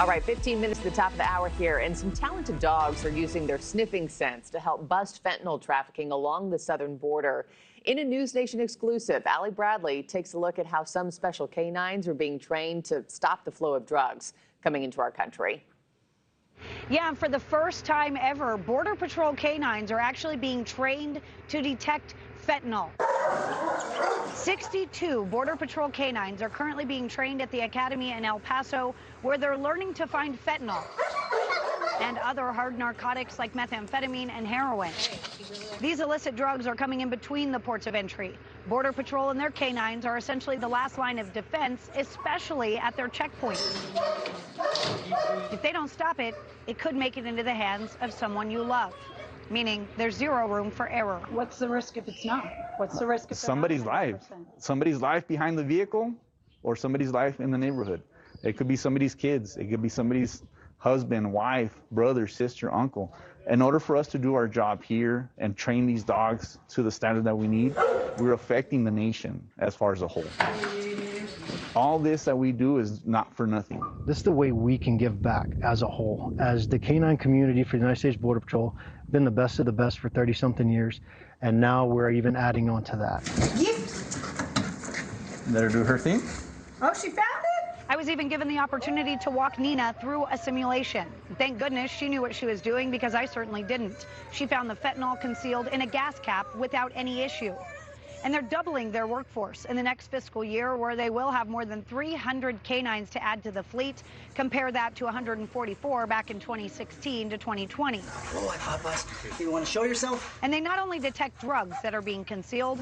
All right, 15 minutes to the top of the hour here, and some talented dogs are using their sniffing sense to help bust fentanyl trafficking along the southern border. In a NewsNation exclusive, Allie Bradley takes a look at how some special K-9s are being trained to stop the flow of drugs coming into our country. Yeah, and for the first time ever, Border Patrol K-9s are actually being trained to detect fentanyl. 62 Border Patrol K-9s are currently being trained at the academy in El Paso, where they're learning to find fentanyl and other hard narcotics like methamphetamine and heroin. These illicit drugs are coming in between the ports of entry. Border Patrol and their K-9s are essentially the last line of defense, especially at their checkpoints. If they don't stop it, it could make it into the hands of someone you love, meaning there's zero room for error. What's the risk if it's not? What's the risk if somebody's life? Somebody's life behind the vehicle, or somebody's life in the neighborhood. It could be somebody's kids. It could be somebody's husband, wife, brother, sister, uncle. In order for us to do our job here and train these dogs to the standard that we need, we're affecting the nation as far as a whole. All this that we do is not for nothing. This is the way we can give back as a whole. As the K-9 community for the United States Border Patrol, been the best of the best for 30-something years, and now we're even adding on to that. Let her do her thing. Oh, she found it? I was even given the opportunity to walk Nina through a simulation. Thank goodness she knew what she was doing, because I certainly didn't. She found the fentanyl concealed in a gas cap without any issue. And they're doubling their workforce in the next fiscal year, where they will have more than 300 K-9s to add to the fleet. Compare that to 144 back in 2016 to 2020. Hello, Hot Bus. You want to show yourself? And they not only detect drugs that are being concealed,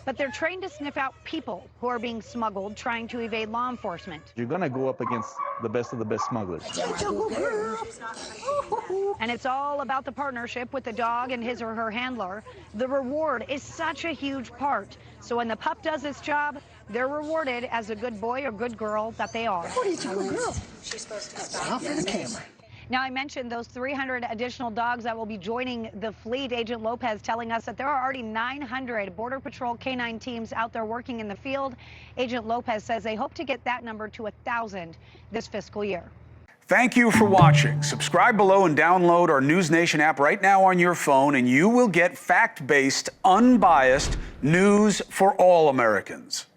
but they're trained to sniff out people who are being smuggled, trying to evade law enforcement. You're going to go up against the best of the best smugglers. And it's all about the partnership with the dog and his or her handler. The reward is such a huge part. So when the pup does its job, they're rewarded as a good boy or good girl that they are. What is your girl? She's supposed to stop for the camera. Now, I mentioned those 300 additional dogs that will be joining the fleet. Agent Lopez telling us that there are already 900 Border Patrol K-9 teams out there working in the field. Agent Lopez says they hope to get that number to 1,000 this fiscal year. Thank you for watching. Subscribe below and download our NewsNation app right now on your phone, and you will get fact-based, unbiased news for all Americans.